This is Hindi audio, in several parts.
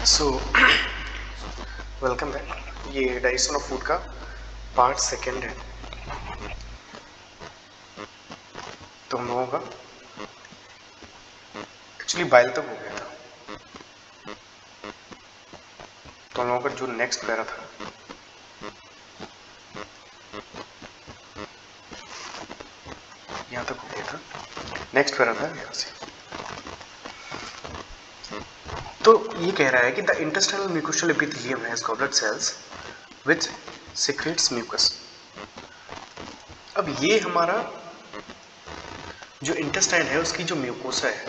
So welcome back. ये डाइजेशन ऑफ फूड का पार्ट सेकेंड है। तो हम लोगों का एक्चुअली बाइल तक हो गया था। तो हम लोगों का जो नेक्स्ट पैरा था यहाँ तक हो गया था। नेक्स्ट पैरा था यहाँ से। तो ये कह रहा है कि the intestinal mucosal epithelium has goblet cells which secretes mucus. अब ये हमारा जो इंटेस्टाइन है उसकी जो म्यूकोसा है,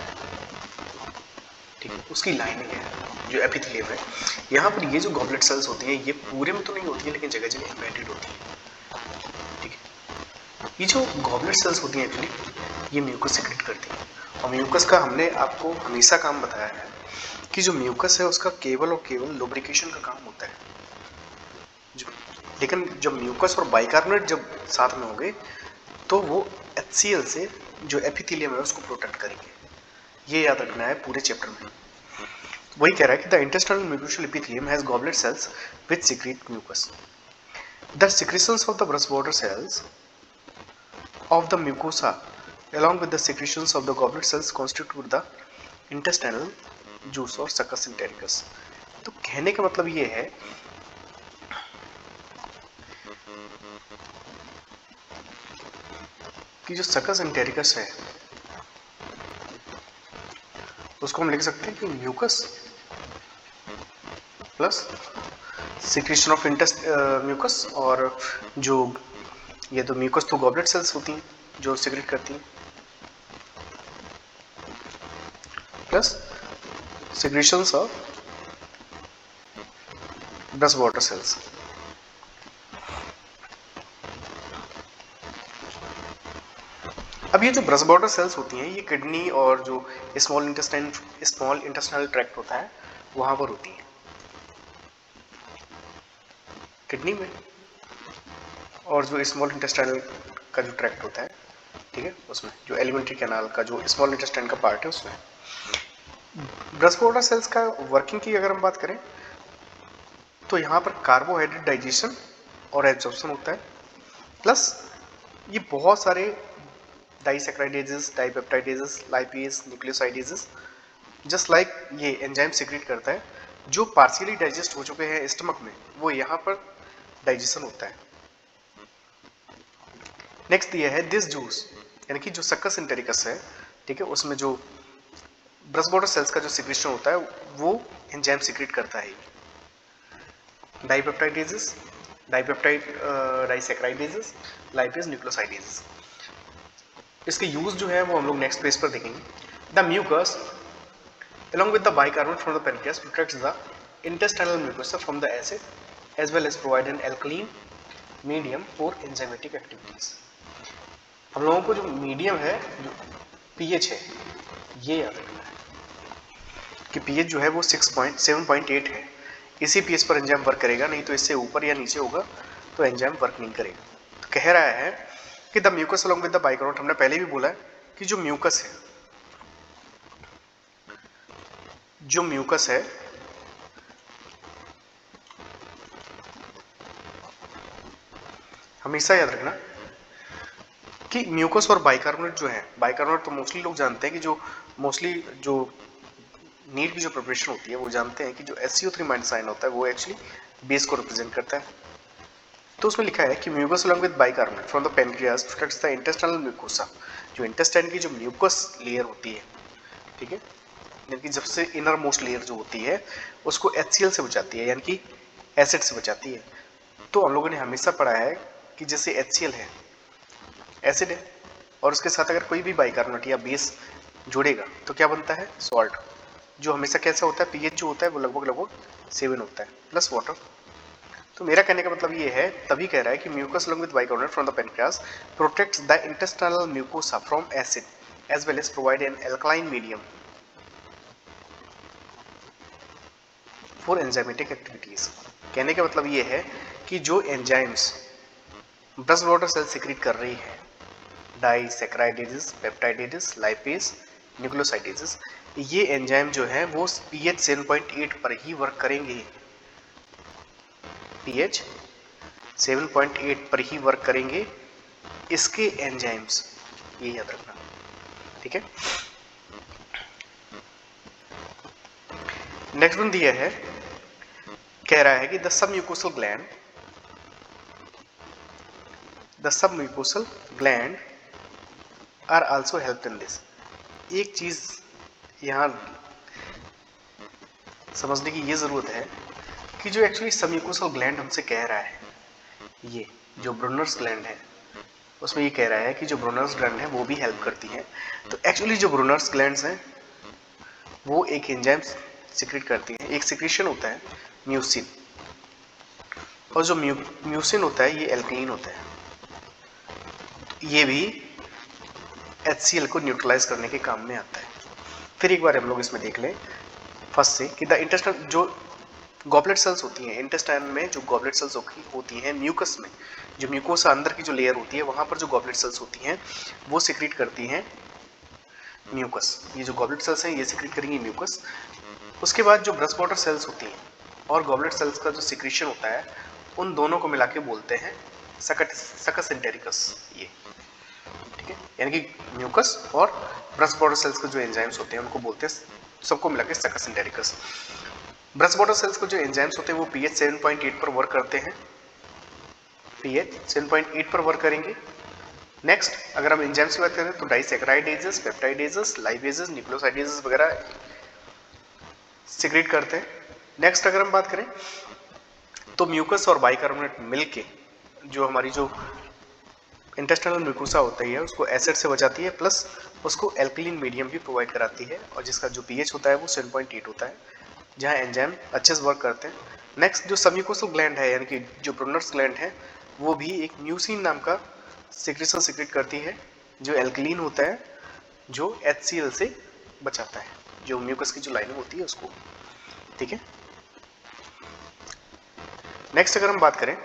ठीक है, उसकी लाइनिंग है जो एपिथेलियम है। यहाँ पर ये जो गॉबलेट सेल्स होती है ये पूरे में तो नहीं होती है लेकिन जगह जगह एम्बेडेड होती है, ठीक है। ये जो गॉबलेट सेल्स होती हैं एक्चुअली ये म्यूकस सिक्रेट करती हैं। और म्यूकस का हमने आपको हमेशा काम बताया है कि जो म्यूकस है उसका केवल और केवल लुब्रिकेशन का काम होता है। लेकिन जब म्यूकस और बाइकार्बोनेट जब साथ में होंगे तो वो HCl से जो एपिथेलियम है उसको प्रोटेक्ट करेंगे। ये याद रखना है पूरे चैप्टर में। वही कह रहा है कि the intestinal mucosal epithelium has goblet cells which secrete mucus. The secretions of the brush border cells of the mucosa along with the secretions of the goblet cells constitute the intestinal juice और succus entericus। तो कहने का मतलब ये है कि जो सकस एंटेरिकस है उसको हम लिख सकते हैं कि mucus plus secretion of mucus, और जो ये तो म्यूकस तो गॉबलेट सेल्स होती हैं जो सिक्रेट करती हैं, plus secretions of brush border cells. अब ये जो ब्रश बॉर्डर सेल्स होती हैं ये किडनी और जो स्मॉल इंटेस्टाइनल ट्रैक्ट होता है वहां पर होती हैं, किडनी में, और जो स्मॉल इंटेस्टाइनल का जो ट्रैक्ट होता है, ठीक है, उसमें जो एलिमेंट्री कैनाल का जो स्मॉल इंटेस्टाइन का पार्ट है उसमें। ब्रश बॉर्डर सेल्स का वर्किंग की अगर हम बात करें तो यहाँ पर कार्बोहाइड्रेट डाइजेशन और एब्जॉर्प्शन होता है, प्लस ये बहुत सारे डाइसैकराइडेजेस, डाइपेप्टाइडेजेस, लाइपेज, न्यूक्लियोसाइडेजेस जस्ट लाइक ये एंजाइम सिक्रेट करता है। जो पार्शियली डाइजेस्ट हो चुके हैं स्टमक में वो यहाँ पर डाइजेशन होता है। नेक्स्ट ये है दिस जूस, यानी कि जो सक्कस एंटेरिकस है, ठीक है, उसमें जो ब्रश बॉर्डर सेल्स का जो सिक्रेशन होता है वो एंजाइम सिक्रेट करता है। डाइपेप्टाइडेजेस, डाइसैकराइडेजेस, लाइपेज, न्यूक्लियोसाइडेजेस। इसके यूज जो है वो हम लोग नेक्स्ट पेज पर देखेंगे। The mucus along with the bicarbonate from the pancreas protects the intestinal mucosa from the acid as well as provide an alkaline medium for enzymatic activities। हम लोगों को जो मीडियम है, जो pH है, ये याद रखना है कि pH जो है वो 7.8 है। इसी pH पर एंजाइम वर्क करेगा, नहीं तो इससे ऊपर या नीचे होगा तो एंजाइम वर्क नहीं करेगा। तो कह रहा है कि the mucus along with the bicarbonate, हमने पहले भी बोला है कि जो म्यूकस है, जो म्यूकस है हमेशा याद रखना कि म्यूकस और बाइकार्बोनेट जो है, बाइकार्बोनेट तो मोस्टली लोग जानते हैं कि जो मोस्टली जो नीट की जो प्रिपरेशन होती है वो जानते हैं कि जो SCO3 माइनस आयन होता है वो एक्चुअली बेस को रिप्रेजेंट करता है। तो उसमें लिखा है कि mucus along with bicarbonate from the pancreas protects the intestinal mucosa. जो इंटेस्टाइन की जो म्यूकस लेयर होती है, ठीक है, यानी कि जब से इनर मोस्ट लेयर जो होती है उसको HCl से बचाती है, यानी कि एसिड से बचाती है। तो हम लोगों ने हमेशा पढ़ा है कि जैसे HCl है, एसिड है, और उसके साथ अगर कोई भी बाइकार्बोनेट या बेस जुड़ेगा तो क्या बनता है, सॉल्ट, जो हमेशा कैसा होता है, pH जो होता है वो लगभग 7 होता है प्लस वाटर। तो मेरा कहने का मतलब ये है, तभी कह रहा है कि mucus along with bicarbonate from the pancreas protects the intestinal mucosa from acid as well as provide an alkaline medium for enzymatic activities। कहने का मतलब ये है कि जो enzymes brush border cell secrete कर रही है, डाइसैकराइडेजेस, पेप्टाइडेजेस, लाइपेज, न्यूक्लियोसाइडेजेस, ये एंजाइम जो है वो pH 7.8 पर ही वर्क करेंगे, pH 7.8 पर ही वर्क करेंगे इसके एंजाइम्स, ये याद रखना, ठीक है। नेक्स्ट वन दिया है, कह रहा है कि the submucosal gland are also help in this. एक चीज यहां समझने की ये जरूरत है कि जो एक्चुअली सबम्यूकोसल ग्लैंड हमसे कह रहा है, ये जो ब्रुनर्स ग्लैंड है उसमें ये कह रहा है कि जो ब्रुनर्स ग्लैंड है वो भी हेल्प करती है। तो एक्चुअली जो ब्रुनर्स ग्लैंड्स हैं वो एक एंजाइम सिक्रेट करती है, एक सिक्रेशन होता है म्यूसिन, और जो म्यूसिन होता है ये एल्कलीन होता है, तो ये भी HCl को न्यूट्रलाइज करने के काम में आता है। फिर एक बार हम लोग इसमें देख लें फर्स्ट से कि द इंटेस्टाइन जो गॉबलेट सेल्स होती हैं, इंटेस्टाइन में जो गॉबलेट सेल्स होती हैं, म्यूकस में जो म्यूकोसा अंदर की जो लेयर होती है वहां पर जो गॉबलेट सेल्स होती हैं वो सिक्रेट करती हैं म्यूकस। ये जो गॉबलेट सेल्स हैं ये सिक्रेट करेंगी म्यूकस। उसके बाद जो ब्रेस्ट वाटर सेल्स होती हैं और गॉबलेट सेल्स का जो सिक्रेशन होता है उन दोनों को मिला के बोलते हैं सकस एंटेरिकस, ये ठीक है। यानी कि म्यूकस और ब्रेस्ट वाटर सेल्स के जो एंजाइम्स होते हैं उनको बोलते हैं सबको मिला के सकस एंटेरिकस। ब्रेस्ट वाटर सेल्स को जो एंजाइम्स होते हैं वो pH 7.8 पर वर्क करते हैं, pH 7.8 पर वर्क करेंगे। नेक्स्ट अगर हम एंजाइम्स की बात करें तो डाइसैकेराइडेजेस, पेप्टाइडेजेस, लाइपेजेस, न्यूक्लियोसाइडेजेस वगैरह सिक्रेट करते हैं। नेक्स्ट अगर हम बात करें तो म्यूकस और बाइकार्बोनेट मिलके जो हमारी जो इंटेस्टाइनल म्यूकोसा होता है उसको एसिड से बचाती है, प्लस उसको एल्कलीन मीडियम भी प्रोवाइड कराती है, और जिसका जो pH होता है वो 7.8 होता है, जहाँ एंजाइम अच्छे से वर्क करते हैं। नेक्स्ट जो सबम्यूकोसल ग्लैंड है यानी कि जो ब्रुनर्स ग्लैंड है वो भी एक म्यूसिन नाम का सिक्रेशन सिक्रेट करती है जो एल्कलीन होता है, जो HCl से बचाता है, जो म्यूकस की जो लाइनिंग होती है उसको, ठीक है। नेक्स्ट अगर हम बात करें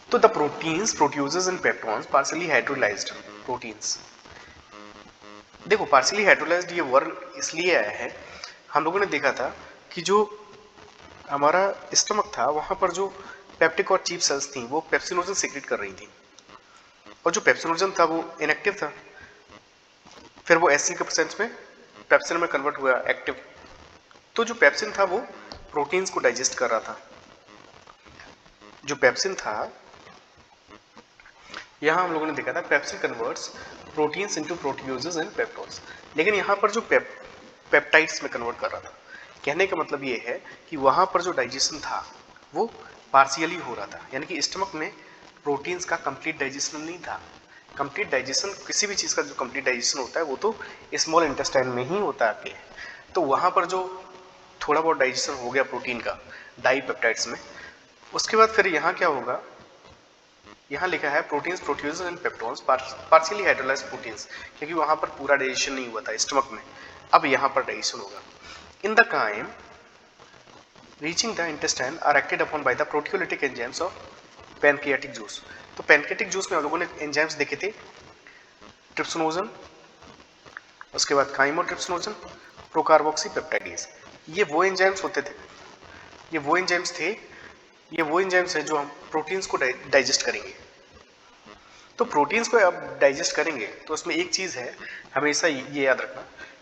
तो the proteins, proteoses and peptones partially hydrolysed proteins. देखो पार्शियली हाइड्रोलाइज्ड ये वर्ड इसलिए आया है, हम लोगों ने देखा था कि जो हमारा स्टमक था वहां पर जो पेप्टिक और चीफ सेल्स थी वो पेप्सिनोजन सीक्रेट कर रही थी, और जो पेप्सिनोजन था वो इनएक्टिव था, फिर वो एसिड के प्रेजेंस में पेप्सिन में कन्वर्ट हुआ एक्टिव। तो जो पेप्सिन था वो प्रोटीन्स को डाइजेस्ट कर रहा था। जो पेप्सिन था यहां हम लोगों ने देखा था pepsin converts proteins into proteoses and peptones, लेकिन यहां पर जो पेप्टाइड्स में कन्वर्ट कर रहा था। कहने का मतलब ये है कि वहां पर जो डाइजेशन था वो पार्शियली हो रहा था, यानी कि स्टमक में प्रोटीन्स का कंप्लीट डाइजेशन नहीं था। कंप्लीट डाइजेशन किसी भी चीज का जो कंप्लीट डाइजेशन होता है वो तो स्मॉल इंटेस्टाइन में ही होता है आपके, तो वहां पर जो थोड़ा बहुत डाइजेशन हो गया प्रोटीन का डाइपेप्टाइड्स में, उसके बाद फिर यहाँ क्या होगा, यहाँ लिखा है proteins, proteoses and peptones partially hydrolysed proteins, क्योंकि वहां पर पूरा डाइजेशन नहीं हुआ था स्टमक में, अब यहाँ पर डाइजेशन होगा। In the chyme reaching the intestine are acted upon by the proteolytic enzymes of pancreatic juice. तो पैनक्रियाटिक जूस में हम लोगों ने एंजाइम्स देखे थे, ट्रिप्सिनोजन, उसके बाद काइमोट्रिप्सिनोजन, प्रोकार्बोक्सी पेप्टाइडेज। ये वो एंजाइम्स होते थे, ये वो एंजाइम्स थे, ये वो एंजाइम्स हैं जो हम प्रोटीन्स को डाइजेस्ट करेंगे। तो प्रोटीन्स को अब डाइजेस्ट करेंगे तो उसमें एक चीज है हमेशा ये याद रखना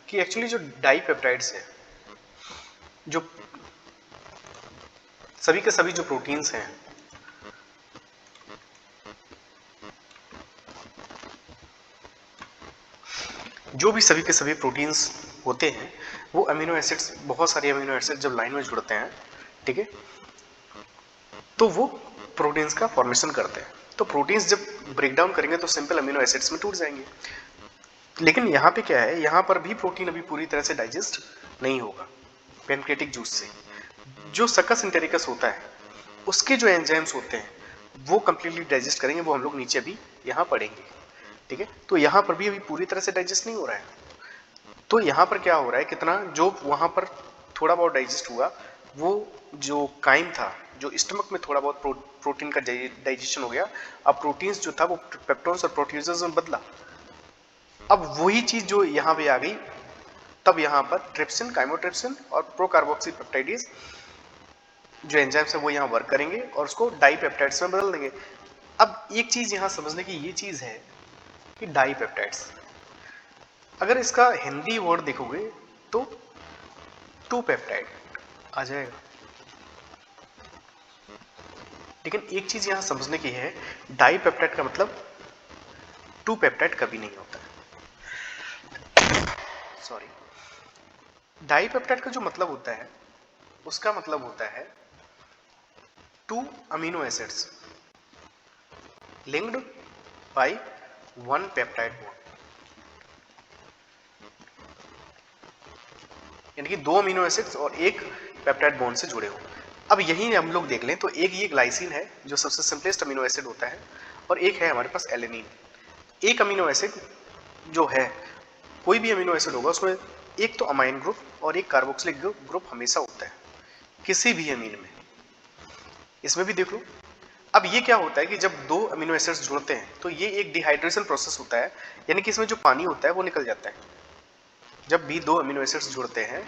कि एक्चुअली जो डाइपेप्टाइड्स है, जो सभी के सभी जो प्रोटीन्स हैं जो भी सभी के सभी प्रोटीन्स होते हैं वो अमीनो एसिड्स, बहुत सारे अमीनो एसिड जब लाइन में जुड़ते हैं, ठीक है, तो वो प्रोटीन्स का फॉर्मेशन करते हैं। तो प्रोटीन्स जब ब्रेक डाउन करेंगे तो सिंपल अमीनो एसिड्स में टूट जाएंगे, लेकिन यहाँ पे क्या है, यहाँ पर भी प्रोटीन अभी पूरी तरह से डाइजेस्ट नहीं होगा पैनक्रियाटिक जूस से। जो सकस एंटेरिकस होता है उसके जो एंजाइम्स होते हैं वो कंप्लीटली डाइजेस्ट करेंगे, वो हम लोग नीचे भी यहाँ पढ़ेंगे, ठीक है। तो यहाँ पर भी अभी पूरी तरह से डाइजेस्ट नहीं हो रहा है, तो यहाँ पर क्या हो रहा है, कितना जो वहां पर थोड़ा बहुत डाइजेस्ट हुआ, वो जो काइम था, जो स्टमक में थोड़ा बहुत प्रोटीन का डाइजेशन हो गया, अब प्रोटीन्स जो था वो पेप्टोन्स और प्रोट्यूजेस में बदला, अब वही चीज जो यहाँ पे आ गई, तब यहाँ पर ट्रिप्सिन, काइमोट्रिप्सिन और प्रोकार्बोक्सी पेप्टाइडेज जो एंजाइम्स है वो यहाँ वर्क करेंगे और उसको डाइपेप्टाइड्स में बदल देंगे। अब एक चीज यहाँ समझने की ये चीज है कि डाइपेप्टाइड्स, अगर इसका हिंदी वर्ड देखोगे तो टू पेप्टाइड आ जाएगा, लेकिन एक चीज यहां समझने की है, डाइपेप्टाइड का मतलब टू पेप्टाइड कभी नहीं होता है। सॉरी, डाइपेप्टाइड का जो मतलब होता है उसका मतलब होता है to amino acids linked by one peptide bond, यानी कि दो अमीनो एसिड्स और एक पेप्टाइड बॉन्ड से जुड़े हो। अब यही हम लोग देख लें तो एक ये ग्लाइसिन है जो सबसे सिंपलेस्ट अमीनो एसिड होता है, और एक है हमारे पास एलेनिन। एक अमीनो एसिड जो है, कोई भी अमीनो एसिड होगा उसमें एक तो अमाइन ग्रुप और एक कार्बोक्सिलिक ग्रुप हमेशा होता है किसी भी अमीन में, इसमें भी देख लो। अब ये क्या होता है कि जब दो अमीनो एसिड्स जुड़ते हैं तो ये एक डिहाइड्रेशन प्रोसेस होता है, यानी कि इसमें जो पानी होता है वो निकल जाता है। जब भी दो अमीनो एसिड्स जुड़ते हैं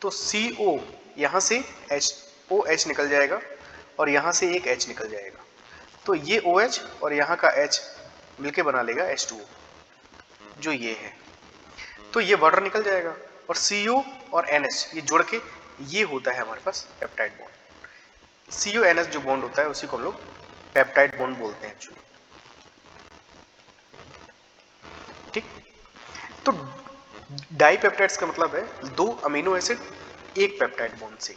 तो CO यहाँ से OH निकल जाएगा और यहाँ से एक H निकल जाएगा, तो ये OH और यहाँ का H मिलके बना लेगा H2O जो ये है, तो ये वाटर निकल जाएगा और CO और NH ये जुड़ के ये होता है हमारे पास पेप्टाइड बॉन्ड। CONH जो बॉन्ड होता है उसी को हम लोग पेप्टाइड बॉन्ड बोलते हैं एक्चुअली। ठीक, तो डाइपेप्टाइड्स का मतलब है दो अमीनो एसिड एक पेप्टाइड बॉन्ड से।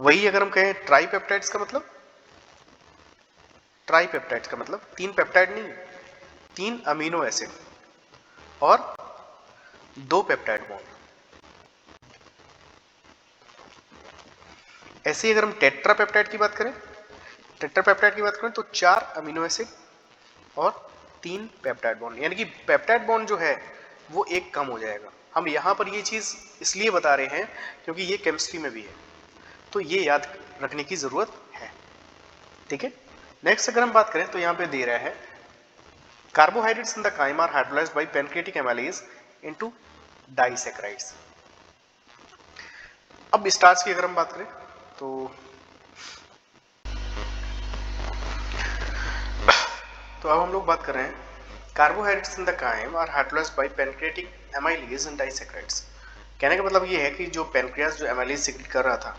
वही अगर हम कहें ट्राइपेप्टाइड्स का मतलब, ट्राइपेप्टाइड्स का मतलब तीन पेप्टाइड नहीं, तीन अमीनो एसिड और दो पेप्टाइड बॉन्ड। ऐसे ही अगर हम टेट्रापेप्टाइड की बात करें, टेट्रापेप्टाइड की बात करें तो चार अमीनो एसिड और तीन पेप्टाइड बॉन्ड, यानी कि पेप्टाइड बॉन्ड जो है वो एक कम हो जाएगा। हम यहाँ पर ये चीज इसलिए बता रहे हैं क्योंकि ये केमिस्ट्री में भी है, तो ये याद रखने की जरूरत है। ठीक है, नेक्स्ट अगर हम बात करें तो यहाँ पे दे रहा है carbohydrates in the chyme are hydrolysed by pancreatic amylase into disaccharides. अब स्टार्च की अगर हम बात करें तो अब हम लोग बात कर रहे हैं carbohydrates in the chyme are hydrolysed by pancreatic amylase in disaccharides. कहने का मतलब ये है कि जो पैनक्रियास जो एमाइलेज सीक्रेट कर रहा था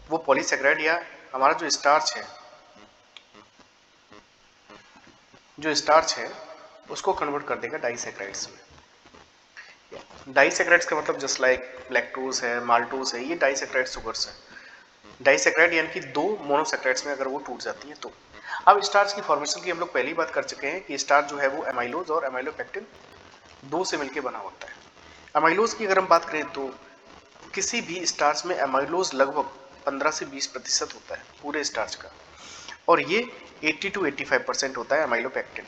वो पॉलीसैकेराइड या हमारा जो स्टार्च है उसको कन्वर्ट कर देगा डाइसैकेराइड्स में। डाइसैकेराइड्स का मतलब जस्ट लाइक लैक्टोज है, माल्टोज है, ये डाइसैकेराइड शुगर्स है। डाइसैकेराइड यानी कि दो मोनोसैकेराइड्स में अगर वो टूट जाती है तो। अब स्टार्च की फॉर्मेशन की हम लोग पहले ही बात कर चुके हैं कि स्टार्च जो है वो एमाइलोज और एमाइलोपेक्टिन दो से मिलकर बना होता है। एमाइलोज की अगर हम बात करें तो किसी भी स्टार्च में एमाइलोज लगभग 15 से 20% होता है पूरे स्टार्च का, और ये 80 to 85% होता है एमाइलोपेक्टिन।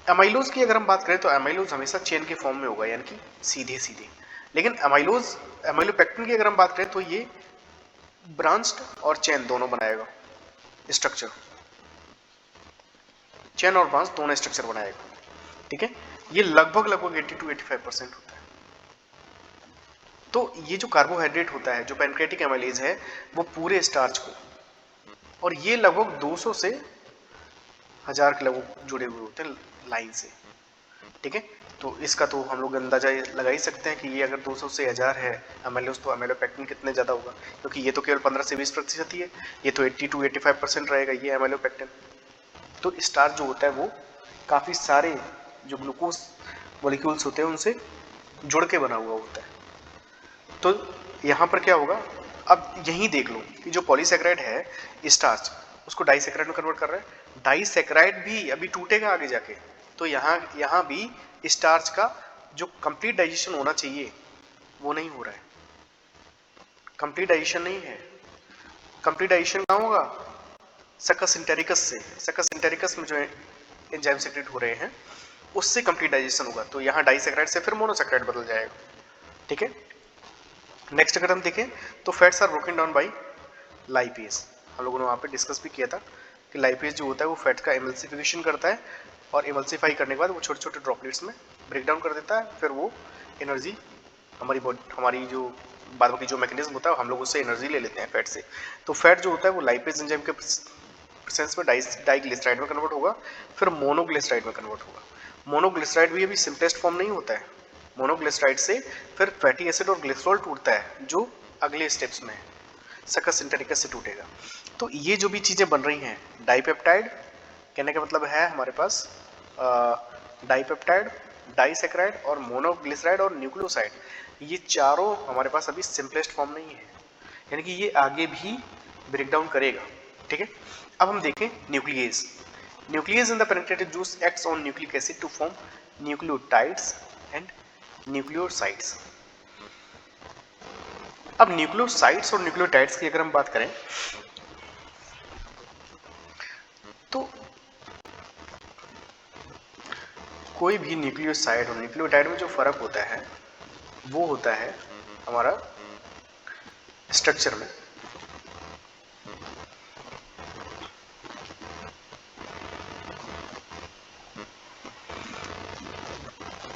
एमाइलोज की अगर हम बात करें तो एमाइलोज हमेशा चेन के फॉर्म में होगा, यानी कि सीधे सीधे, लेकिन एमाइलोपेक्टिन की अगर हम बात करें तो ये ब्रांच्ड और चेन दोनों बनाएगा स्ट्रक्चर, चेन और ब्रांच दोनों स्ट्रक्चर बनाएगा। ठीक है, ये लगभग 80 to 85% होता है। तो ये जो कार्बोहाइड्रेट होता है जो पैनक्रियाटिक एमाइलेज है वो पूरे स्टार्च को, और ये लगभग 200 से 1000 के लगभग जुड़े हुए होते हैं लाइन से। ठीक है, तो इसका तो हम लोग अंदाजा लगा ही सकते हैं कि ये अगर 200 से 1000 है एमाइलोज तो एमाइलोपेक्टिन कितने ज़्यादा होगा, क्योंकि ये तो केवल 15 से 20% ही है, ये तो 80 to 85% रहेगा ये एमाइलोपेक्टिन। तो स्टार्च जो होता है वो काफ़ी सारे जो ग्लूकोज मॉलिक्यूल्स होते हैं उनसे जुड़ के बना हुआ होता है। तो यहाँ पर क्या होगा, अब यही देख लो कि जो पॉलीसैकेराइड है स्टार्च उसको डाइसैकेराइड में कन्वर्ट कर रहा है, डाइसैकेराइड भी अभी टूटेगा आगे जाके, तो यहाँ भी स्टार्च का जो कंप्लीट डाइजेशन होना चाहिए वो नहीं हो रहा है, कंप्लीट डाइजेशन नहीं है। कंप्लीट डाइजेशन कहाँ होगा, सकस इंटेरिकस से, सकस इंटेरिकस में जो एंजाइम सेक्रेट हो रहे हैं उससे कंप्लीट डाइजेशन होगा, तो यहाँ डाइसैकेराइड से फिर मोनोसैकेराइड बदल जाएगा। ठीक है, नेक्स्ट अगर हम देखें तो fats are broken down by lipase. हम लोगों ने वहाँ पे डिस्कस भी किया था कि लाइपेज जो होता है वो फैट्स का एमल्सिफिकेशन करता है और इमल्सिफाई करने के बाद वो छोटे छोटे ड्रॉपलेट्स में ब्रेक डाउन कर देता है, फिर वो एनर्जी हमारी जो बाद बाकी जो मैकेनिज्म होता है हम लोग उससे एनर्जी ले लेते हैं फैट से। तो फैट जो होता है वो लाइपेज एंजाइम के प्रेजेंस में डाइग्लिसराइड में कन्वर्ट होगा, फिर मोनोग्लिसराइड में कन्वर्ट होगा। मोनोग्लिसराइड भी अभी सिंपलेस्ट फॉर्म नहीं होता है, मोनोग्लिसराइड से फिर फैटी एसिड और ग्लिसरॉल टूटता है जो अगले स्टेप्स में है, सकस सिंटेरिकस से टूटेगा। तो ये जो भी चीज़ें बन रही हैं, डाइपेप्टाइड कहने का मतलब है हमारे पास डाइपेप्टाइड, डाइसैकेराइड और मोनोग्लिसराइड और न्यूक्लियोसाइड, ये चारों हमारे पास अभी सिंपलेस्ट फॉर्म नहीं है, यानी कि ये आगे भी ब्रेक डाउन करेगा। ठीक है, अब हम देखें nuclease. Nuclease in the penetrative juice acts on nucleic acid to form nucleotides and nucleosides. अब न्यूक्लियोसाइड्स और न्यूक्लियोटाइड्स की अगर हम बात करें तो कोई भी न्यूक्लियोसाइड और न्यूक्लियोटाइड में जो फर्क होता है वो होता है हमारा स्ट्रक्चर में।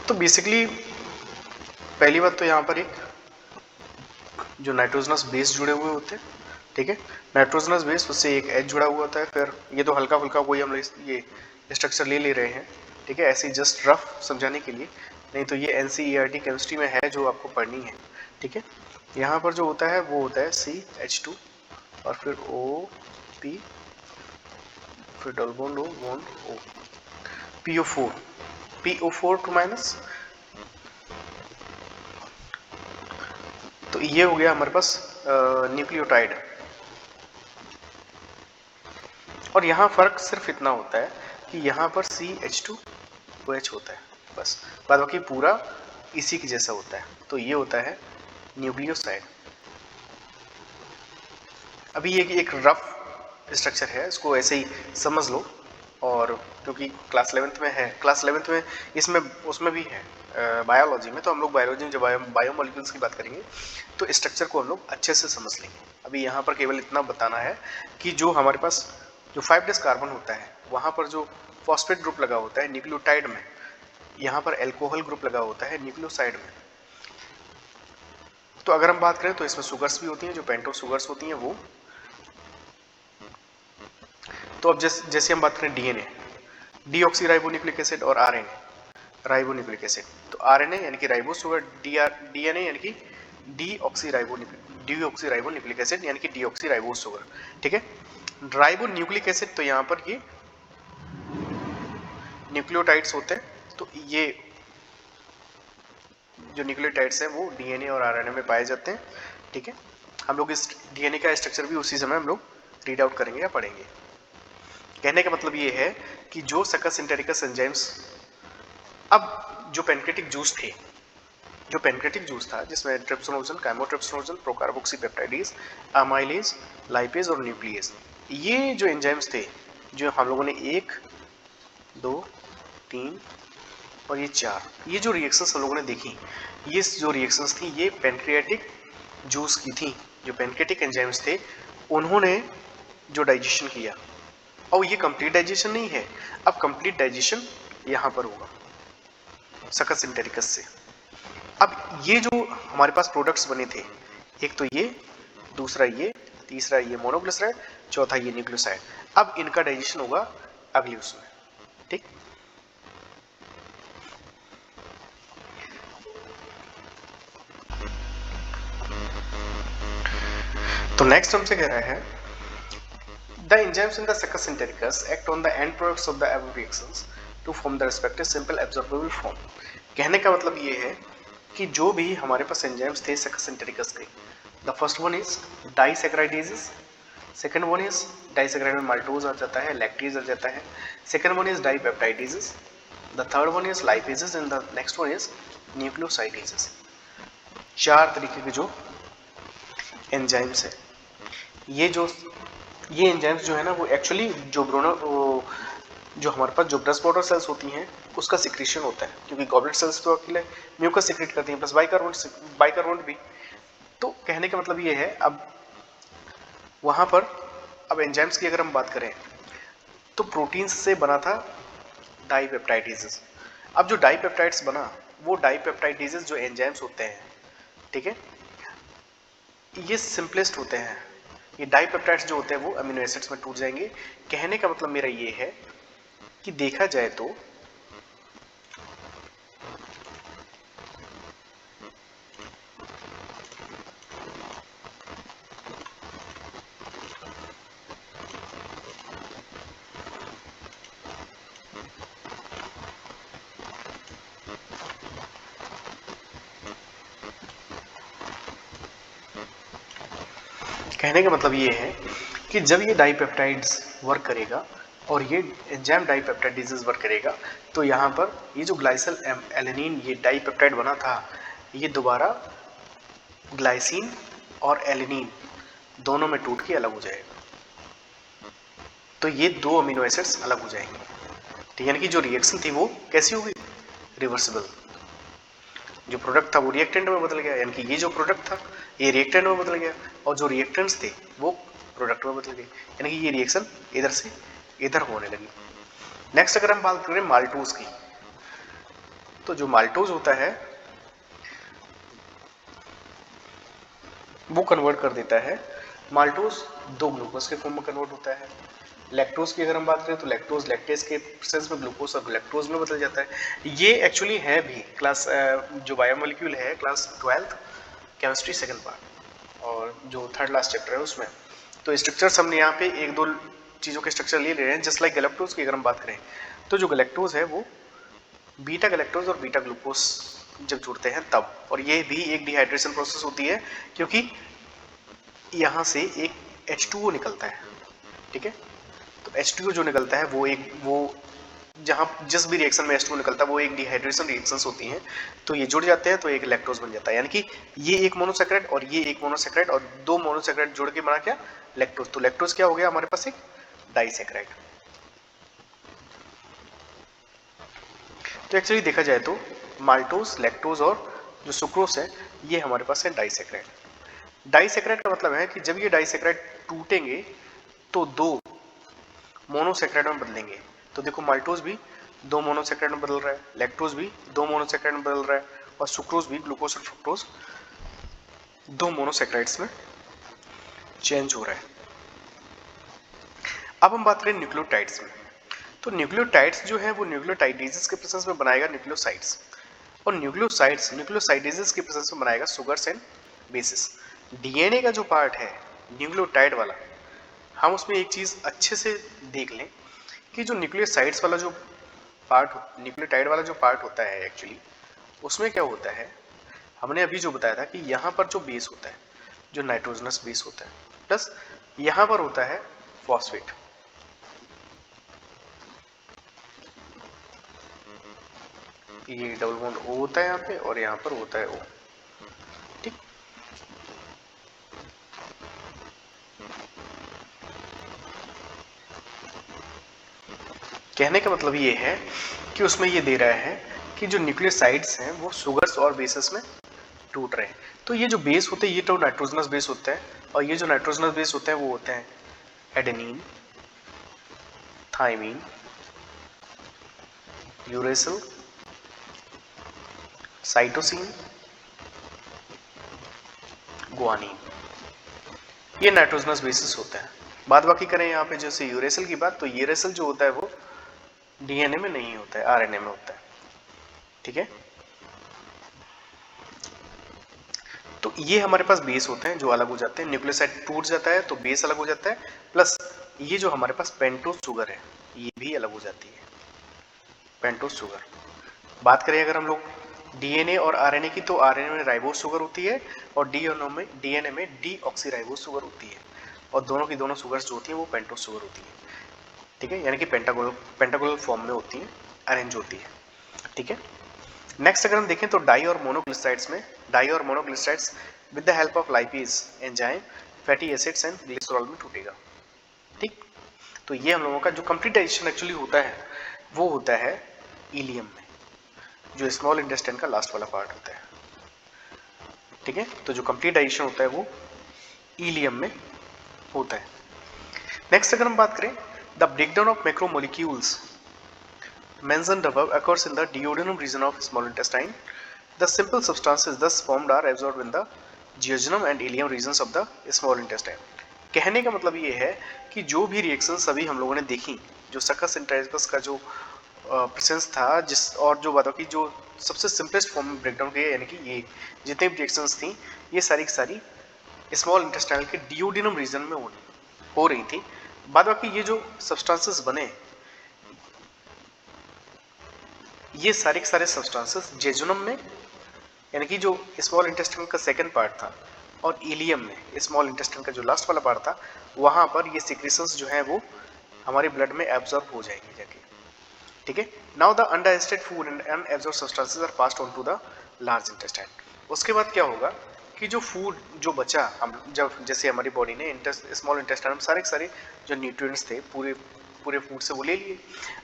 तो बेसिकली पहली बात तो यहाँ पर एक जो नाइट्रोजनस बेस जुड़े हुए होते हैं, ठीक है, नाइट्रोजनस बेस उससे एक एच जुड़ा हुआ होता है। फिर ये तो हल्का फुल्का कोई हम ये स्ट्रक्चर ले रहे हैं, ठीक है, ऐसे जस्ट रफ समझाने के लिए, नहीं तो ये NCERT केमिस्ट्री में है जो आपको पढ़नी है। ठीक है, यहाँ पर जो होता है वो होता है CH2 और फिर OP, फिर double bond O, PO4 2 minus. तो ये हो गया हमारे पास न्यूक्लियोटाइड। और यहाँ फर्क सिर्फ इतना होता है कि यहाँ पर CH2OH होता है बस, बाद बाकी पूरा इसी के जैसा होता है। तो ये होता है न्यूक्लियोसाइड। अभी ये एक रफ स्ट्रक्चर है, इसको ऐसे ही समझ लो, और क्योंकि क्लास 11th में है, क्लास 11th में इसमें उसमें भी है बायोलॉजी में, तो हम लोग बायोलॉजी में जब बायोमोलिक्यूल्स की बात करेंगे तो स्ट्रक्चर को हम लोग अच्छे से समझ लेंगे। अभी यहाँ पर केवल इतना बताना है कि जो हमारे पास जो 5' कार्बन होता है वहाँ पर जो फॉस्फेट ग्रुप लगा होता है न्यूक्लियोटाइड में, यहाँ पर एल्कोहल ग्रुप लगा होता है न्यूक्लियोसाइड में। तो अगर हम बात करें तो इसमें शुगर्स भी होती हैं, जो पेंटोस शुगर्स होती हैं वो। तो अब जैसे हम बात करें डीएनए, डीऑक्सीराइबोन्यूक्लिक एसिड और आरएनए, राइबोन्यूक्लिक एसिड। तो आरएनए यानी कि राइबोस शुगर, डीएनए यानी कि डीऑक्सीराइबोन्यूक्लिक एसिड यानी कि डीऑक्सीराइबोस शुगर। ठीक है, राइबोन्यूक्लिक एसिड तो यहाँ पर ये न्यूक्लियोटाइड्स होते हैं। तो ये जो न्यूक्लियोटाइड्स हैं वो डीएनए और आरएनए में पाए जाते हैं। ठीक है, हम लोग इस डीएनए का स्ट्रक्चर भी उसी समय हम लोग रीड आउट करेंगे या पढ़ेंगे। कहने का मतलब ये है कि जो सकस सिंटेरिकस एंजाइम्स, अब जो पेनक्रेटिक जूस थे, जो पेनक्रेटिक जूस था जिसमें ट्रिप्सिनोजन, काइमोट्रिप्सिनोजन, प्रोकार्बोक्सीपेप्टाइडेज, अमाइलेज, लाइपेज और न्यूक्लियेज, ये जो एंजाइम्स थे जो हम लोगों ने 1, 2, 3 और ये 4, ये जो रिएक्शंस हम लोगों ने देखी, ये जो रिएक्शंस थी ये पेनक्रियाटिक जूस की थी। जो पेनक्रेटिक एंजाइम्स थे उन्होंने जो डाइजेशन किया, और ये कंप्लीट डाइजेशन नहीं है, अब कंप्लीट डाइजेशन यहाँ पर होगा सकस सिंटेरिकस से। अब ये जो हमारे पास प्रोडक्ट्स बने थे, एक तो ये, दूसरा ये, तीसरा ये मोनोग्लिसराइड, चौथा ये न्यूक्लियोसाइड, अब इनका डाइजेशन होगा अगले उसमें। ठीक, तो नेक्स्ट हमसे कह रहा है the enzymes in the succus entericus act on the end products of the above reactions to form the respective simple absorbable form. कहने का मतलब ये है कि जो भी हमारे पास एंजाइम्स थे सकस सिंटेरिकस के, the first one is disaccharidases, second one is disaccharide में माल्टोज आ जाता है, लैक्टेज आ जाता है, second one is dipeptidases, the third one is lipases and the next one is nucleosidases. 4 तरीके के जो एंजाइम्स है, ये एंजाइम्स जो है ना वो एक्चुअली जो जो हमारे पास जो ब्रेस्ट बॉर्डर सेल्स होती हैं उसका सिक्रीशन होता है, क्योंकि गॉबलेट सेल्स तो अकेले म्यूकस सिक्रेट करती हैं प्लस बाइकार्बोनेट भी। तो कहने का मतलब ये है, अब वहां पर अब एंजाइम्स की अगर हम बात करें तो प्रोटीन्स से बना था डाइपेप्टाइडेजेस। अब जो डाइपेप्टाइड्स बना वो डाइपेप्टाइडेजेस जो एंजाइम्स होते हैं, ठीक है, ये सिंपलेस्ट होते हैं। ये डाइपेप्टाइड्स जो होते हैं वो अमीनो एसिड्स में टूट जाएंगे। कहने का मतलब मेरा ये है कि देखा जाए तो कहने का मतलब ये है कि जब ये डाइपेप्टाइड्स वर्क करेगा और ये एंजाइम डाइपेप्टाइडेजेस वर्क करेगा तो यहाँ पर ये जो ग्लाइसिल एलेनिन ये डाइपेप्टाइड बना था ये दोबारा ग्लाइसिन और एलेनिन दोनों में टूट के अलग हो जाएगा। तो ये दो अमीनो एसिड्स अलग हो जाएंगे। तो यानी कि जो रिएक्शन थी वो कैसी होगी, रिवर्सिबल। जो प्रोडक्ट था वो रिएक्टेंट में बदल गया, यानी कि ये जो प्रोडक्ट था ये रिएक्टेंट में बदल गया और जो रिएक्टेंट्स थे वो प्रोडक्ट में बदल गए, यानी कि ये रिएक्शन इधर से इधर होने लगी। नेक्स्ट अगर हम बात करें माल्टोज की, तो जो माल्टोज होता है वो कन्वर्ट कर देता है, माल्टोज दो ग्लूकोज के फॉर्म में कन्वर्ट होता है। लैक्टोज की अगर हम बात करें तो लैक्टोज लैक्टेज के प्रेजेंस में ग्लूकोज और लैक्टोज में बदल जाता है। ये एक्चुअली है भी क्लास जो बायोमोलिक्यूल है class 12th chemistry second part और जो थर्ड लास्ट चैप्टर है उसमें। तो स्ट्रक्चर्स हमने यहाँ पे एक दो चीज़ों के स्ट्रक्चर ले रहे हैं। जस्ट लाइक गैलेक्टोज की अगर हम बात करें तो जो गैलेक्टोज है वो बीटा गैलेक्टोज और बीटा ग्लूकोज जब जुड़ते हैं तब, और ये भी एक डिहाइड्रेशन प्रोसेस होती है क्योंकि यहाँ से एक H2O निकलता है, ठीक है। तो H2O जो निकलता है वो जहाँ जिस भी रिएक्शन में H2O निकलता है वो एक डिहाइड्रेशन रिएक्शंस होती हैं, तो ये जुड़ जाते हैं तो एक लैक्टोज बन जाता है। यानी कि ये एक मोनोसैकेराइड और ये एक मोनोसैकेराइड और दो मोनोसैकेराइड जुड़ के बना क्या, लैक्टोज। तो लैक्टोज क्या हो गया हमारे पास, एक डाइसैकेराइड। तो एक्चुअली देखा जाए तो माल्टोज, लैक्टोज और जो सुक्रोज है ये हमारे पास है डाइसैकेराइड। डाइसैकेराइड का मतलब है कि जब ये डाइसैकेराइड टूटेंगे तो दो मोनोसैकेराइड में बदलेंगे। तो देखो माल्टोज भी दो मोनोसैकेराइड में बदल रहा है, लैक्टोज भी दो मोनोसैकेराइड में बदल रहा है और सुक्रोज भी ग्लूकोज और फ्रुक्टोज दो मोनोसैकेराइड्स में चेंज हो रहा है। अब हम बात करें न्यूक्लियोटाइड्स में, तो न्यूक्लियोटाइड्स जो है वो न्यूक्लियोटाइडेजेस के प्रोसेस में बनाएगा न्यूक्लियोसाइड्स, और न्यूक्लियोसाइडेजेस के प्रोसेस में बनाएगा सुगर्स एंड बेसिस। डीएनए का जो पार्ट है न्यूक्लियोटाइड वाला, हम उसमें एक चीज अच्छे से देख लें कि जो न्यूक्लियोसाइड्स वाला जो पार्ट, न्यूक्लियोटाइड वाला जो पार्ट होता है एक्चुअली उसमें क्या होता है, हमने अभी जो बताया था कि यहाँ पर जो बेस होता है जो नाइट्रोजनस बेस होता है, प्लस यहाँ पर होता है फॉस्फेट। ये डबल बॉन्ड O होता है यहाँ पे और यहाँ पर होता है O, ठीक। कहने का मतलब ये है कि उसमें ये दे रहा है कि जो न्यूक्लियोसाइड्स हैं वो सुगर्स और बेसेस में टूट रहे हैं। तो ये जो बेस होते हैं ये तो नाइट्रोजनस बेस होता है, और ये जो नाइट्रोजनस बेस होते हैं वो होते हैं adenine, thymine, uracil, cytosine, guanine. ये नाइट्रोजनस बेसिस होते हैं। बात बाकी करें यहाँ पे जैसे यूरेसिल की बात, तो यूरेसिल जो होता है वो डीएनए में नहीं होता है, आरएनए में होता है, ठीक है। तो ये हमारे पास बेस होते हैं जो अलग हो जाते हैं, न्यूक्लियोसाइड टूट जाता है तो बेस अलग हो जाता है, प्लस ये जो हमारे पास पेंटोज शुगर है ये भी अलग हो जाती है, पेंटोज शुगर। बात करें अगर हम लोग डीएनए और आरएनए की, तो आरएनए में राइबोज शुगर होती है और डीएनए में डीऑक्सीराइबोज शुगर होती है, और दोनों की दोनों शुगर्स जो होती है वो पेंटोज शुगर होती है, ठीक है। यानी कि पेंटागोनल फॉर्म में होती है, अरेंज होती है, ठीक है। नेक्स्ट अगर हम देखें तो डाई और मोनोग्लिसराइड्स में, डाई और monoglycerides with the help of lipase enzyme fatty acids and glycerol में टूटेगा, ठीक। तो ये हम लोगों का जो कंप्लीट डाइजेशन एक्चुअली होता है वो होता है इलियम में, जो स्मॉल इंटेस्टाइन का लास्ट वाला पार्ट होता है, ठीक है। तो जो कंप्लीट डाइजेशन होता है वो इलियम में होता है। नेक्स्ट अगर हम बात करें the breakdown of macromolecules, mentioned above occurs in the duodenum region of small intestine. The simple substances thus formed are absorbed in the jejunum and ileum regions of the small intestine. कहने का मतलब ये है कि जो भी रिएक्शन सभी हम लोगों ने देखी, जो सकस एंटेराइजस का जो प्रेजेंस था, जिस और जो बातों की जो सबसे सिंपलेस्ट फॉर्म में ब्रेकडाउन किया, यानी कि ये जितने भी रिएक्शंस थी ये सारी की सारी स्मॉल इंटेस्टाइनल के डियोडिनम रीजन में हो रही थी। बाद बाकी ये जो सब्सटेंसेस बने, ये सारे के सारे सब्सटेंसेस जेजुनम में, यानी कि जो स्मॉल इंटेस्टाइन का सेकंड पार्ट था, और इलियम में स्मॉल इंटेस्टाइन का जो लास्ट वाला पार्ट था, वहां पर ये सिक्रेशंस जो है वो हमारे ब्लड में एब्जॉर्ब हो जाएंगे जाके। ठीक है। Now the undigested food and unabsorbed substances are passed on to the large intestine. उसके बाद क्या होगा कि जो फूड जो बचा, हम जब जैसे हमारी बॉडी ने स्मॉल इंटेस्टाइन में सारे के सारे जो न्यूट्रिएंट्स थे पूरे फूड से वो ले लिए।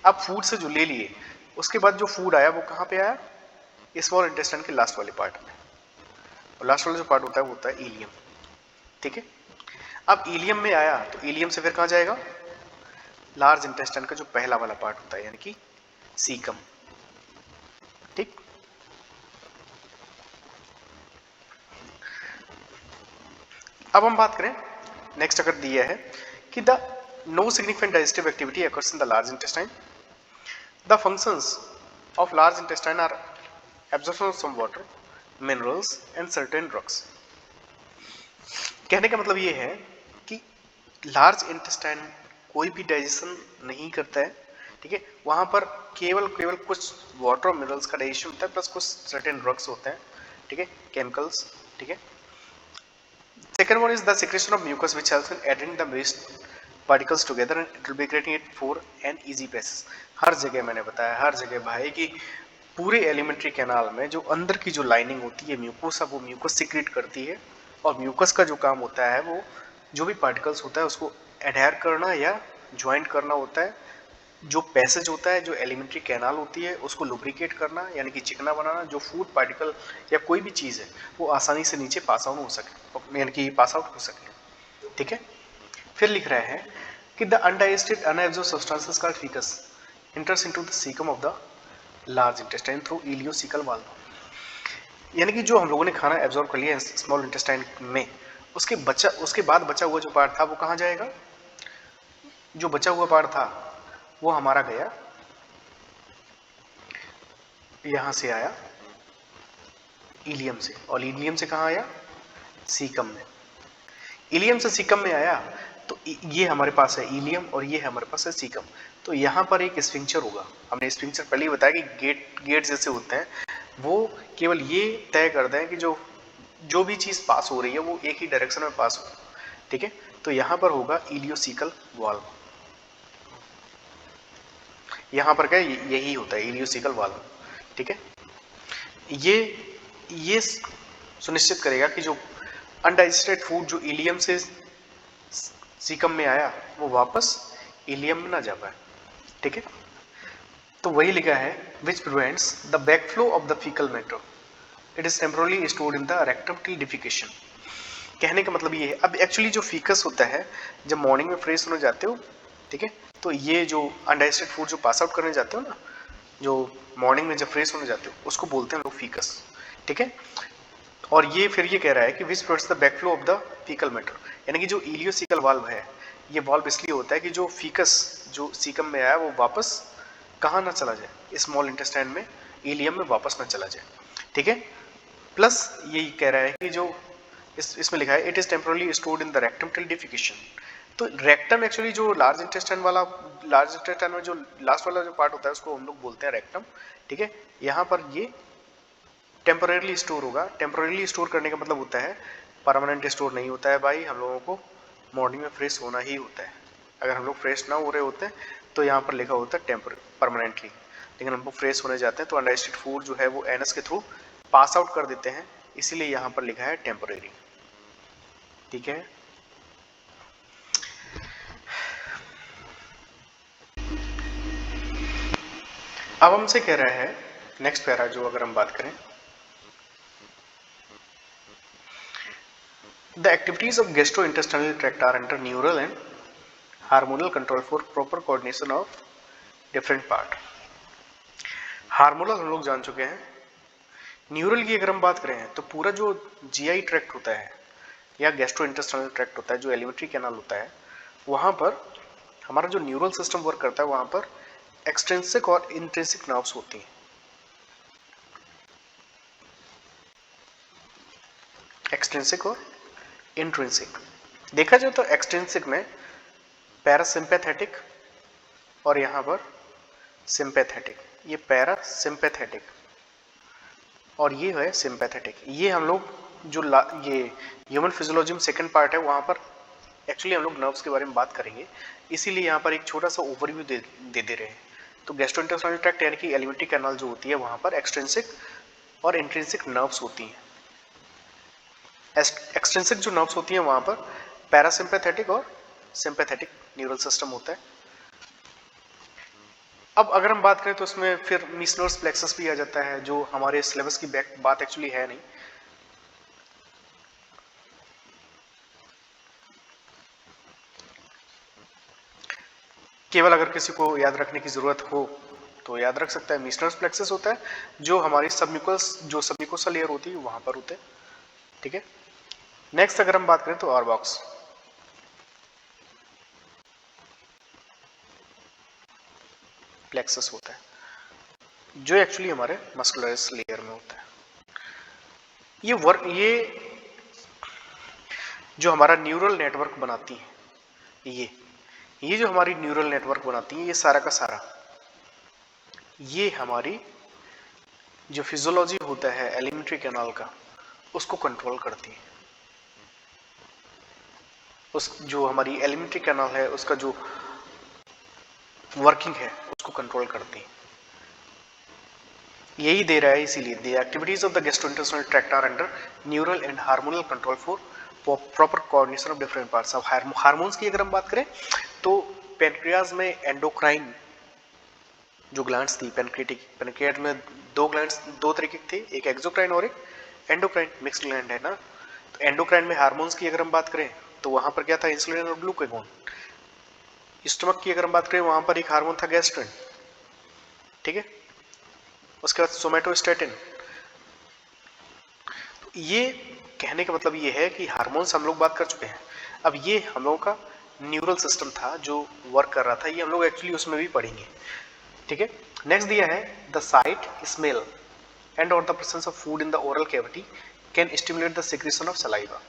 अब फूड से जो ले लिए, उसके बाद जो फूड आया वो कहाँ पे आया? स्मॉल इंटेस्टाइन के लास्ट वाले पार्ट में। और लास्ट वाला जो पार्ट होता है वो होता है इलियम। ठीक है। अब इलियम में आया तो इलियम से फिर कहाँ जाएगा? लार्ज इंटेस्टाइन का जो पहला वाला पार्ट होता है, यानी कि सीकम। ठीक। अब हम बात करें नेक्स्ट, अगर दिया है कि the no significant digestive activity occurs in the large intestine, the functions of large intestine are absorption of some water, minerals and certain drugs. कहने का मतलब ये है कि लार्ज इंटेस्टाइन कोई भी डाइजेशन नहीं करता है। ठीक है। वहां पर केवल कुछ वाटर और मिनरल्स का डाइजेशन होता है, प्लस कुछ सर्टेन ड्रग्स होते हैं। ठीक है, केमिकल्स। ठीक है। Second one is the secretion of mucus, which helps in adhering the waste particles together and it will be creating it for an easy passage. हर जगह मैंने बताया, हर जगह भाई, कि पूरे एलिमेंट्री कैनाल में जो अंदर की जो लाइनिंग होती है म्यूकोसा, वो म्यूकस सिक्रेट करती है, और म्यूकस का जो काम होता है वो जो भी पार्टिकल्स होता है उसको एडहेयर करना या ज्वाइंट करना होता है। जो पैसेज होता है, जो एलिमेंट्री कैनाल होती है, उसको लुब्रिकेट करना, यानी कि चिकना बनाना, जो फूड पार्टिकल या कोई भी चीज़ है वो आसानी से नीचे पास आउट हो सके, यानी कि पास आउट हो सके। ठीक है। फिर लिख रहा है कि the undigested unabsorbed substances called faeces enters into the caecum of the large intestine through ileocaecal valve. यानी कि जो हम लोगों ने खाना एब्जॉर्ब कर लिया स्मॉल इंटेस्टाइन में, उसके बाद बचा हुआ जो पार्ट था वो कहाँ जाएगा? जो बचा हुआ पार्ट था वो हमारा गया, यहां से आया इलियम से, और इलियम से कहां आया? सीकम में। इलियम से सीकम में आया तो ये हमारे पास है इलियम और ये हमारे पास है सीकम। तो यहां पर एक स्फिंक्चर होगा। हमने स्फिंक्चर पहले ही बताया कि गेट जैसे होते हैं, वो केवल ये तय कर दें कि जो भी चीज पास हो रही है वो एक ही डायरेक्शन में पास हो। ठीक है। तो यहां पर होगा इलियोसिकल वाल्व। यहाँ पर क्या यही होता है, इलियोसिकल वाल्व। ठीक है। ये सुनिश्चित करेगा कि जो अनडाइजेस्टेड फूड जो इलियम से सीकम में आया वो वापस इलियम में ना जा पाए। ठीक है। तो वही लिखा है which prevents the backflow of the faecal matter, it is temporarily stored in the rectum till defecation. कहने का मतलब ये है, अब एक्चुअली जो फीकस होता है, जब मॉर्निंग में फ्रेश होने जाते हो, ठीक है, तो ये जो अनडाइजेस्टेड फूड जो पास आउट करने जाते हो ना, जो मॉर्निंग में जब फ्रेश होने जाते हो, उसको बोलते हैं लोग फीकस। ठीक है। और ये फिर ये कह रहा है कि which prevents the backflow of the faecal matter, यानी कि जो इलियोसिकल वाल्व है, ये वाल्व इसलिए होता है कि जो फीकस जो सीकम में आया वो वापस कहाँ ना चला जाए, स्मॉल इंटेस्टाइन में इलियम में वापस ना चला जाए। ठीक है। प्लस यही कह रहा है कि जो इसमें लिखा है it is temporarily stored in the rectum till defecation. तो रेक्टम एक्चुअली जो लार्ज इंटेस्टाइन में जो लास्ट वाला जो पार्ट होता है उसको हम लोग बोलते हैं रेक्टम। ठीक है। यहाँ पर ये टेम्पोरली स्टोर होगा। टेम्पोरली स्टोर करने का मतलब होता है परमानेंट स्टोर नहीं होता है भाई। हम लोगों को मॉर्निंग में फ्रेश होना ही होता है। अगर हम लोग फ्रेश ना हो रहे होते हैं तो यहाँ पर लिखा होता है परमानेंटली, लेकिन हम लोग फ्रेश होने जाते हैं तो अनडाइजेस्टेड फूड जो है वो एनएस के थ्रू पास आउट कर देते हैं, इसीलिए यहाँ पर लिखा है टेम्पोरेरी। ठीक है। अब हमसे कह रहा है नेक्स्ट पैरा, जो अगर हम बात करें, the activities of gastrointestinal tract are under neural and hormonal control for proper coordination of different part. Hormonal हम लोग जान चुके हैं। न्यूरल की अगर हम बात करें तो पूरा जो जीआई ट्रैक्ट होता है या गैस्ट्रोइंटेस्टाइनल ट्रैक्ट होता है, जो एलिमेंट्री कैनाल होता है, वहां पर हमारा जो न्यूरल सिस्टम वर्क करता है, वहां पर एक्सट्रिंसिक और इंट्रिंसिक नर्व्स होती हैं। एक्सट्रिंसिक और इंट्रिंसिक। देखा जाए तो एक्सट्रिंसिक में पैरासिम्पैथेटिक और यहां पर सिंपैथेटिक, ये पैरासिम्पैथेटिक और ये है सिंपैथेटिक। ये हम लोग जो ये ह्यूमन फिजियोलॉजी में सेकंड पार्ट है, वहां पर एक्चुअली हम लोग नर्व्स के बारे में बात करेंगे, इसीलिए यहाँ पर एक छोटा सा ओवरव्यू दे रहे हैं। तो गैस्ट्रोइंटेस्टाइनल ट्रैक्ट यानी कि एलिमेंट्री कैनाल जो होती है, वहां पर एक्सट्रिंसिक और इंट्रिंसिक नर्व्स होती हैं। एक्सट्रिंसिक जो नर्व्स होती हैं वहां पर पैरासिम्पैथेटिक और सिंपैथेटिक न्यूरल सिस्टम होता है। अब अगर हम बात करें तो इसमें फिर मीसनर्स प्लेक्सस भी आ जाता है, जो हमारे सिलेबस की बात एक्चुअली है नहीं। केवल अगर किसी को याद रखने की जरूरत हो तो याद रख सकता है। मीसनर्स प्लेक्सस होता है जो हमारी सबम्यूकोसा लेयर होती है वहां पर होते हैं, ठीक है। नेक्स्ट अगर हम बात करें तो ऑर्बॉक्स, प्लेक्सस होता है जो एक्चुअली हमारे मस्कुलरस लेयर में होता है। ये जो हमारा न्यूरल नेटवर्क बनाती है, ये जो हमारी न्यूरल नेटवर्क बनाती है, ये सारा का सारा ये हमारी जो फिजियोलॉजी होता है एलिमेंट्री कैनाल का, उसको कंट्रोल करती है। उस जो हमारी एलिमेंट्री कैनाल है उसका जो वर्किंग है उसको कंट्रोल करती है। यही दे रहा है, इसीलिए the activities of the gastrointestinal tract are under neural and hormonal control for proper coordination of different parts. अब हार्मोन्स की अगर हम बात करें तो पेनक्रियाज में एंडोक्राइन जो ग्लैंड्स थी, पेनक्रियाट में दो तरीके की थी, एक एक्सोक्राइन और एक एंडोक्राइन, मिक्स्ड ग्लैंड है ना। तो एंडोक्राइन में हार्मोन्स की अगर हम बात करें तो वहां पर क्या था, इंसुलिन और ग्लूकागोन। स्टमक की अगर हम बात करें वहां पर एक हार्मोन था गैस्ट्रिन, ठीक है। उसके बाद सोमेटोस्टेटिन। तो ये कहने का मतलब ये है कि हार्मोन्स हम लोग बात कर चुके हैं। अब ये हम लोगों का न्यूरल सिस्टम था जो वर्क कर रहा था, ये हम लोग एक्चुअली उसमें भी पढ़ेंगे, ठीक है। नेक्स्ट दिया है द साइट, स्मेल एंड और the presence of food in the oral cavity can stimulate the secretion of saliva.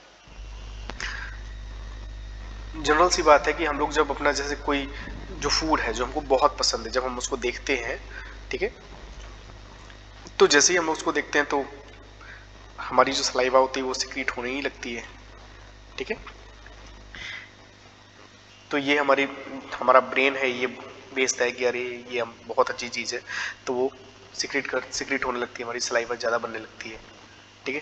General सी बात है कि हम लोग जब अपना जैसे कोई जो फूड है जो हमको बहुत पसंद है, जब हम उसको देखते हैं, ठीक है, तो जैसे ही हम उसको देखते हैं तो हमारी जो सलाइवा होती है वो सिक्रीट होने ही लगती है, ठीक है। तो ये हमारा ब्रेन है, ये भेजता है कि अरे ये हम बहुत अच्छी चीज़ है, तो वो सिक्रीट होने लगती है, हमारी सलाइवा ज़्यादा बनने लगती है, ठीक है।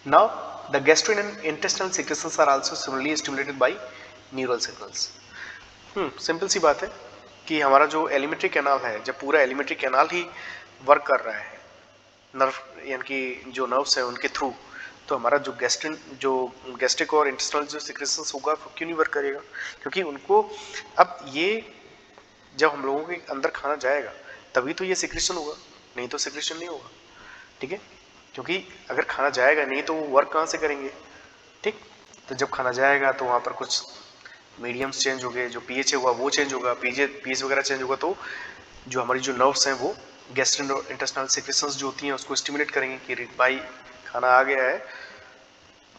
Now the gastro and intestinal secretions are also similarly stimulated by neural signals. Simple सी बात है कि हमारा जो एलिमेंट्री कैनाल है, जब पूरा एलिमेंट्री कैनाल ही वर्क कर रहा है नर्व यानी कि जो नर्व्स हैं उनके थ्रू, तो हमारा जो गैस्ट्रिक और इंटेस्टाइनल जो सिक्रेशंस होगा वो क्यों नहीं वर्क करेगा, क्योंकि उनको अब ये जब हम लोगों के अंदर खाना जाएगा तभी तो ये सिक्रेशन होगा, नहीं तो सिक्रेशन नहीं होगा, ठीक है। क्योंकि अगर खाना जाएगा नहीं तो वो वर्क कहाँ से करेंगे, ठीक। तो जब खाना जाएगा तो वहाँ पर कुछ मीडियम्स चेंज हो गए, जो पीएच होगा वो चेंज होगा, पीएच वगैरह चेंज होगा, तो जो हमारी जो नर्व्स हैं वो गैस्ट्रो इंटेस्टाइनल सिक्रेशंस जो होती हैं उसको स्टिमुलेट करेंगे कि भाई खाना आ गया है,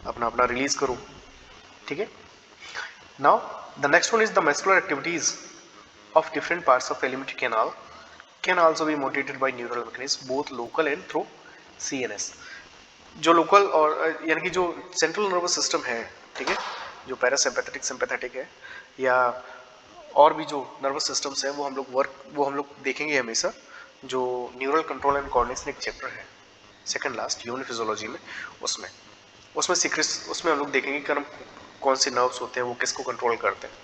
अपना अपना रिलीज करो, ठीक है। Now the next one is the muscular activities of different parts of alimentary canal can also be motivated by neural mechanisms both local and through CNS। जो लोकल और यानी कि जो सेंट्रल नर्वस सिस्टम है, ठीक है, जो पैरासिम्पैथेटिक सिंपैथेटिक है या और भी जो नर्वस सिस्टम्स हैं वो हम लोग देखेंगे हमेशा। जो न्यूरल कंट्रोल एंड कोऑर्डिनेशन एक चैप्टर है सेकंड लास्ट ह्यूमन फिजियोलॉजी में, उसमें हम लोग देखेंगे कि कौन से नर्व्स होते हैं वो किसको कंट्रोल करते हैं।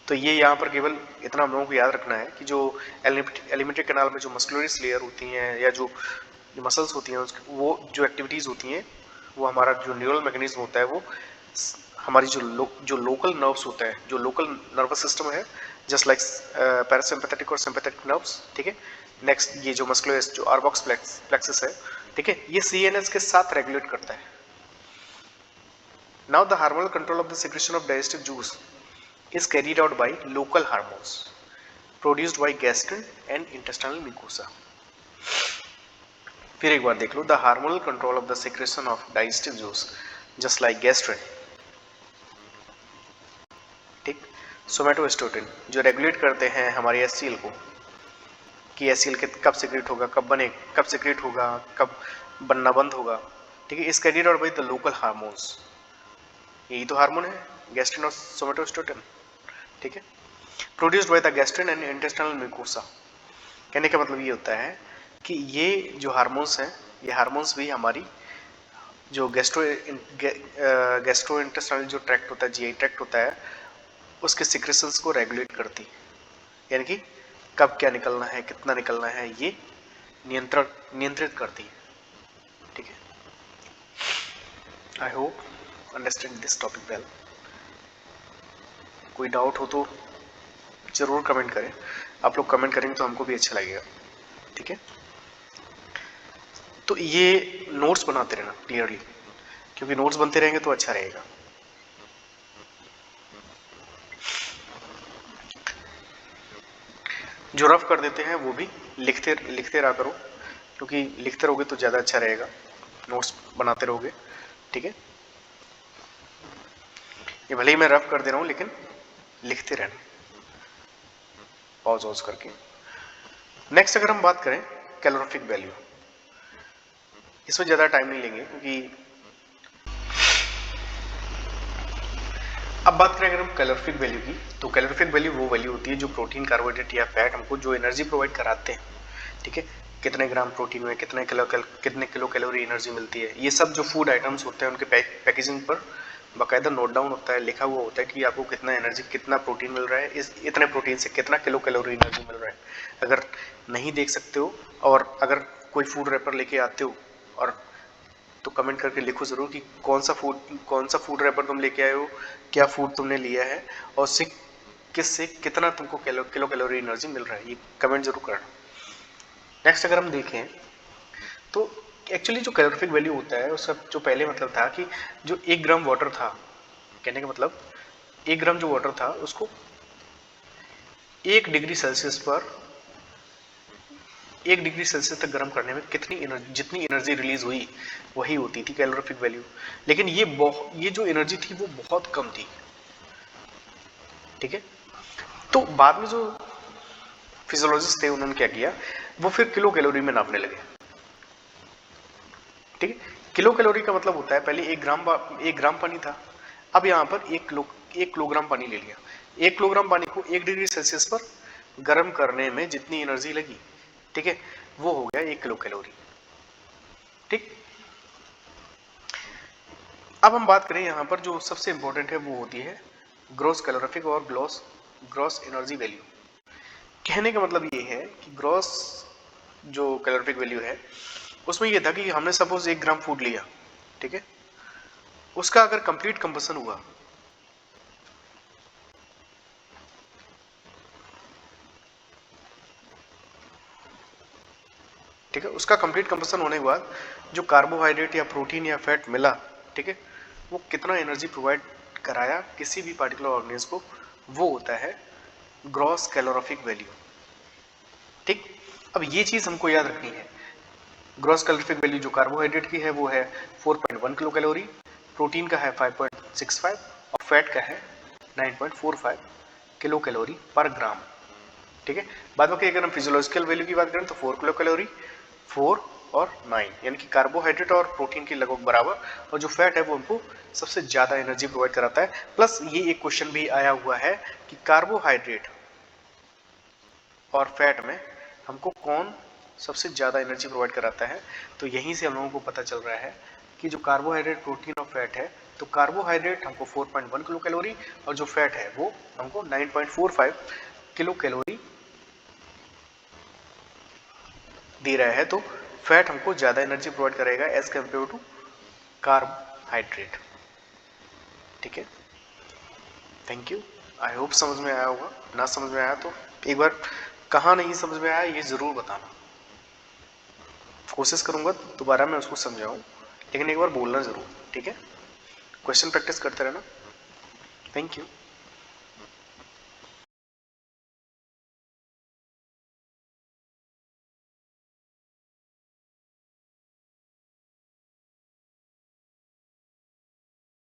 तो ये यहाँ पर केवल इतना हम लोगों को याद रखना है कि जो एलिमेंट्री कैनाल में जो मस्कुलरस लेयर होती हैं या जो मसल्स होती हैं वो जो एक्टिविटीज़ होती हैं वो हमारा जो न्यूरल मैकेनिज्म होता है वो हमारी जो लोकल नर्व्स होता है, जो लोकल नर्वस सिस्टम है जस्ट लाइक पैरासिम्पैथेटिक और सिंपैथेटिक नर्व्स, ठीक है। नेक्स्ट ये जो मस्कुलर जो आर्बॉक्स प्लेक्सस है, ठीक है, ये सीएनएस के साथ रेगुलेट करता है। Now the hormonal control of the secretion of digestive juice is carried out by local hormones produced by gastrin and intestinal mucosa. फिर एक बार देख लो, the hormonal control of the secretion of digestive juice just like gastrin, ठीक, सोमेटोस्टेटिन जो रेगुलेट करते हैं हमारे एचसीएल को, कि एचसीएल कब सिक्रेट होगा, कब बने, कब सिक्रेट होगा, कब बनना बंद होगा, ठीक है, इस carried out by the local hormones. यही तो हार्मोन है, गैस्ट्रिन और सोमेटोस्टेटिन, ठीक है, produced by the gastrin and intestinal mucosa. कहने का मतलब ये होता है कि ये जो हार्मोन्स हैं, ये हार्मोन्स भी हमारी जो गैस्ट्रो इंटेस्टाइनल जो ट्रैक्ट होता है, जीआई ट्रैक्ट होता है, उसके सिक्रेशंस को रेगुलेट करती, यानी कि कब क्या निकलना है, कितना निकलना है, ये नियंत्रित करती है, ठीक है। I hope understand this topic well. कोई डाउट हो तो जरूर कमेंट करें, आप लोग कमेंट करेंगे तो हमको भी अच्छा लगेगा, ठीक है। तो ये नोट्स बनाते रहना क्लियरली, क्योंकि नोट्स बनते रहेंगे तो अच्छा रहेगा। जो रफ कर देते हैं वो भी लिखते लिखते रहा करो, क्योंकि लिखते रहोगे तो ज़्यादा अच्छा रहेगा, नोट्स बनाते रहोगे, ठीक है। ये भले ही मैं रफ कर दे रहा हूँ, लेकिन लिखते रहना पॉज करके। नेक्स्ट अगर हम बात करें कैलोरीफिक वैल्यू, इसमें ज़्यादा टाइम नहीं लेंगे, क्योंकि अब बात करें अगर हम कैलोरीफिक वैल्यू की, तो कैलोरीफिक वैल्यू वो वैल्यू होती है जो प्रोटीन, कार्बोहाइड्रेट या फैट हमको जो एनर्जी प्रोवाइड कराते हैं, ठीक है, कितने ग्राम प्रोटीन में कितने किलो कैलोरी एनर्जी मिलती है। ये सब जो फूड आइटम्स होते हैं उनके पैकेजिंग पर बाकायदा नोट डाउन होता है, लिखा हुआ होता है कि आपको कितना एनर्जी, कितना प्रोटीन मिल रहा है, इस इतने प्रोटीन से कितना किलो कैलोरी एनर्जी मिल रहा है। अगर नहीं देख सकते हो और अगर कोई फूड रैपर लेके आते हो और तो कमेंट करके लिखो ज़रूर कि कौन सा फूड रैपर तुम लेके आए हो, क्या फूड तुमने लिया है, और किससे कितना तुमको किलो कैलोरी एनर्जी मिल रहा है, ये कमेंट जरूर करना। नेक्स्ट अगर हम देखें तो एक्चुअली जो कैलोरीफिक वैल्यू होता है उसका जो पहले मतलब था कि जो 1 ग्राम वाटर था, कहने का मतलब 1 ग्राम जो वाटर था उसको 1 डिग्री सेल्सियस पर 1 डिग्री सेल्सियस तक गर्म करने में जितनी एनर्जी रिलीज हुई वही होती थी कैलोरीफिक वैल्यू। लेकिन ये जो एनर्जी थी वो बहुत कम थी, ठीक है। तो बाद में जो फिजियोलॉजिस्ट थे उन्होंने क्या किया, वो फिर किलो कैलोरी में नापने लगे, ठीक है। किलो कैलोरी का मतलब होता है पहले 1 ग्राम पानी था, अब यहाँ पर 1 किलोग्राम पानी ले लिया। 1 किलोग्राम पानी को 1 डिग्री सेल्सियस पर गर्म करने में जितनी एनर्जी लगी, ठीक है, वो हो गया 1 किलो कैलोरी, ठीक। अब हम बात करें यहाँ पर जो सबसे इंपॉर्टेंट है वो होती है ग्रॉस कैलोरीफिक और ग्रॉस एनर्जी वैल्यू। कहने का मतलब ये है कि ग्रॉस जो कैलोरीफिक वैल्यू है उसमें ये था कि हमने सपोज 1 ग्राम फूड लिया, ठीक है, उसका अगर कंप्लीट कंबसन हुआ, ठीक है, उसका कंप्लीट कंबसन होने के बाद जो कार्बोहाइड्रेट या प्रोटीन या फैट मिला, ठीक है, वो कितना एनर्जी प्रोवाइड कराया किसी भी पार्टिकुलर ऑर्गेनिज्म को, वो होता है ग्रॉस कैलोरीफिक वैल्यू, ठीक। अब ये चीज हमको याद रखनी है, ग्रॉस कैलोरीफिक वैल्यू जो कार्बोहाइड्रेट की है वो है 4.1 किलो कैलोरी, प्रोटीन का है 5.65 और फैट का है 9.45 किलो कैलोरी पर ग्राम, ठीक है। बाद में अगर हम फिजियोलॉजिकल वैल्यू की बात करें तो 4 किलो कैलोरी, 4 और 9, यानी कि कार्बोहाइड्रेट और प्रोटीन के लगभग बराबर, और जो फैट है वो हमको सबसे ज्यादा एनर्जी प्रोवाइड कराता है। प्लस ये एक क्वेश्चन भी आया हुआ है कि कार्बोहाइड्रेट और फैट में हमको कौन सबसे ज़्यादा एनर्जी प्रोवाइड कराता है, तो यहीं से हम लोगों को पता चल रहा है कि जो कार्बोहाइड्रेट, प्रोटीन और फैट है, तो कार्बोहाइड्रेट हमको 4.1 किलो कैलोरी और जो फैट है वो हमको 9.45 किलो कैलोरी दे रहा है। तो फैट हमको ज़्यादा एनर्जी प्रोवाइड करेगा एज कम्पेयर टू कार्बोहाइड्रेट, ठीक है। Thank you. आई होप समझ में आया होगा। ना समझ में आया तो एक बार कहाँ नहीं समझ में आया ये ज़रूर बताना। कोशिश करूँगा दोबारा मैं उसको समझाऊँ, लेकिन एक बार बोलना ज़रूर, ठीक है। क्वेश्चन प्रैक्टिस करते रहना। Thank you.